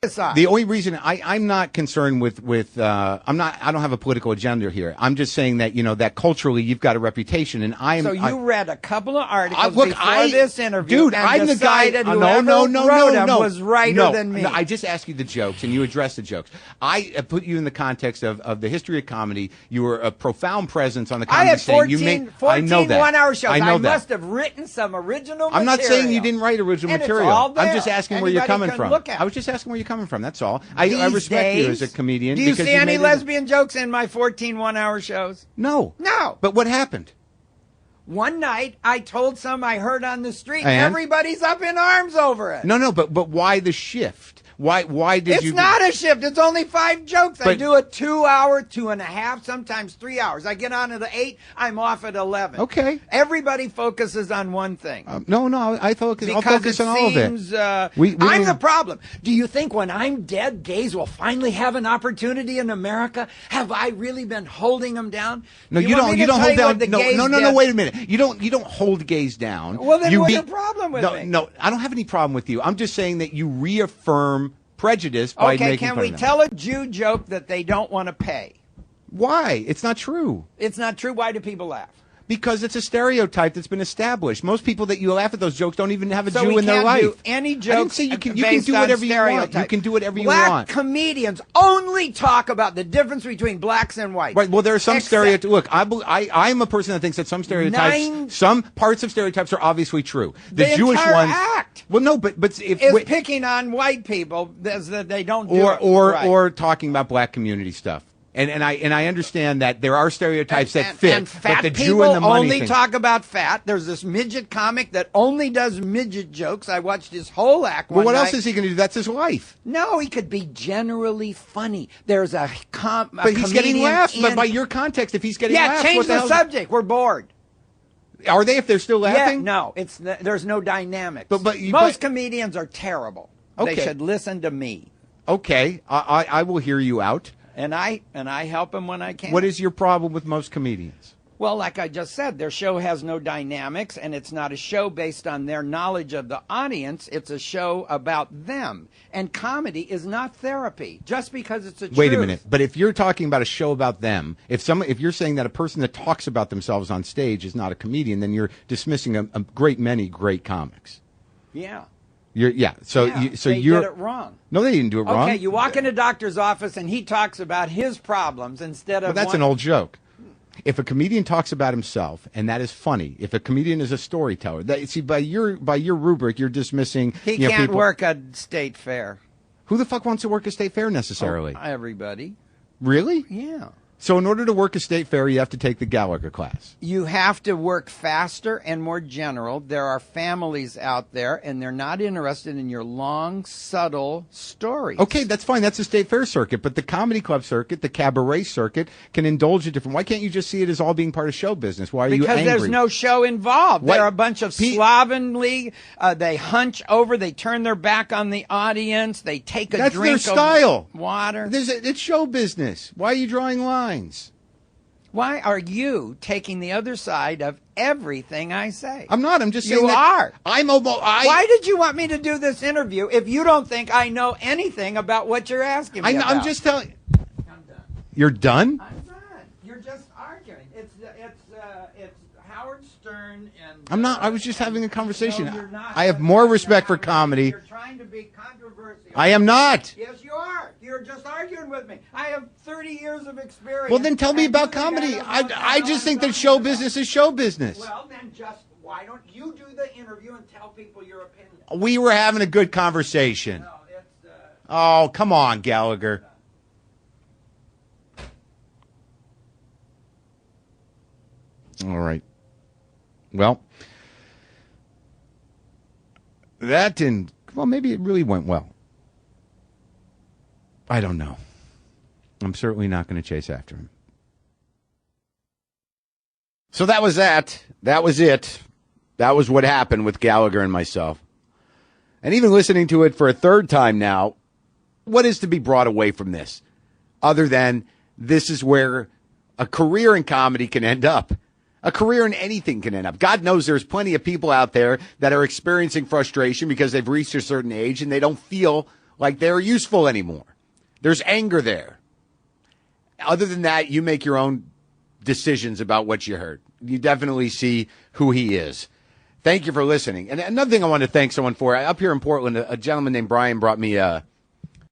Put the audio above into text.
The only reason I'm not concerned with I don't have a political agenda here. I'm just saying that, that culturally you've got a reputation, and So you read a couple of articles before this interview, dude, and I'm decided the guy. whoever wrote them was righter than me. No, I just asked you the jokes, and you addressed the jokes. I put you in the context of the history of comedy. You were a profound presence on the comedy scene. I had 14 one-hour shows. I must have written some original material. I'm not saying you didn't write original material. I'm just asking where you're coming from. I was just asking where you're coming from. That's all. I respect you as a comedian. Do you see any lesbian jokes in my 14 one-hour shows? No. No. But what happened? One night, I told some I heard on the street, everybody's up in arms over it. No, but why the shift? Why did you... It's not a shift. It's only 5 jokes. I do a 2 hour, 2.5, sometimes 3 hours. I get on at 8. I'm off at 11. Okay. Everybody focuses on one thing. No, I'll focus on all of it. I'm the problem. Do you think when I'm dead, gays will finally have an opportunity in America? Have I really been holding them down? No, you don't hold down. No, wait a minute. You don't hold gays down. Well, then what's the problem with me? No, I don't have any problem with you. I'm just saying that you reaffirm prejudice by making fun of them. Okay, can we tell a Jew joke that they don't want to pay? Why? It's not true. It's not true? Why do people laugh? Because it's a stereotype that's been established. Most people that you laugh at those jokes don't even have a Jew in their life. So we can't do any jokes. I didn't say you can do whatever you want. You can do whatever you want. Black comedians only talk about the difference between blacks and whites. Right. Well, there are some stereotypes. Look, I'm a person that thinks that some stereotypes, some parts of stereotypes are obviously true. The Jewish entire ones. Act well, no, but if is picking on white people that they don't do or talking about black community stuff. And I understand that there are stereotypes that fit, and fat but the people Jew and the money only thing. talk about fat. There's this midget comic that only does midget jokes. I watched his whole act. Well, what else is he going to do? That's his life. No, he could be generally funny. There's but he's getting laughs. But by your context, if he's getting laughs, change the subject. We're bored. Are they? If they're still laughing? Yeah, no, there's no dynamics. Most comedians are terrible. Okay. They should listen to me. Okay, I will hear you out. And I help them when I can. What is your problem with most comedians? Well, like I just said, their show has no dynamics, and it's not a show based on their knowledge of the audience. It's a show about them. And comedy is not therapy, just because it's a truth. Wait a minute. But if you're talking about a show about them, if you're saying that a person that talks about themselves on stage is not a comedian, then you're dismissing a great many great comics. Yeah. They did it wrong. No, they didn't do it wrong. Okay, you walk in a doctor's office and he talks about his problems instead of. Well, that's an old joke. If a comedian talks about himself, and that is funny, if a comedian is a storyteller, by your rubric, you're dismissing. He can't work a state fair. Who the fuck wants to work a state fair necessarily? Everybody. Really? Yeah. So in order to work a state fair, you have to take the Gallagher class. You have to work faster and more general. There are families out there, and they're not interested in your long, subtle stories. Okay, that's fine. That's the state fair circuit. But the comedy club circuit, the cabaret circuit, can indulge in different. Why can't you just see it as all being part of show business? Why are you angry? Because there's no show involved. They're a bunch of slovenly. They hunch over. They turn their back on the audience. They take a drink their style. Of water. It's show business. Why are you drawing lines? Why are you taking the other side of everything I say? I'm not. I'm just saying you are. Why did you want me to do this interview if you don't think I know anything about what you're asking me about? I'm just telling. I'm done. You're done? I'm done. You're just arguing. It's Howard Stern and. I'm not. I was just having a conversation. No, you're not. I have more respect for comedy. You're trying to be controversial. I am not. Yes, you are. You're just arguing with me. I have 30 years of experience. Well, then tell me about comedy. I just think that show business is show business. Well, then why don't you do the interview and tell people your opinion? We were having a good conversation. No, it's, oh, come on, Gallagher. All right. Well, that didn't. Well, maybe it really went well. I don't know. I'm certainly not going to chase after him. So that was that. That was it. That was what happened with Gallagher and myself. And even listening to it for a third time now, what is to be brought away from this? Other than this is where a career in comedy can end up. A career in anything can end up. God knows there's plenty of people out there that are experiencing frustration because they've reached a certain age and they don't feel like they're useful anymore. There's anger there. Other than that, you make your own decisions about what you heard. You definitely see who he is. Thank you for listening. And another thing I want to thank someone for, up here in Portland, a gentleman named Brian brought me a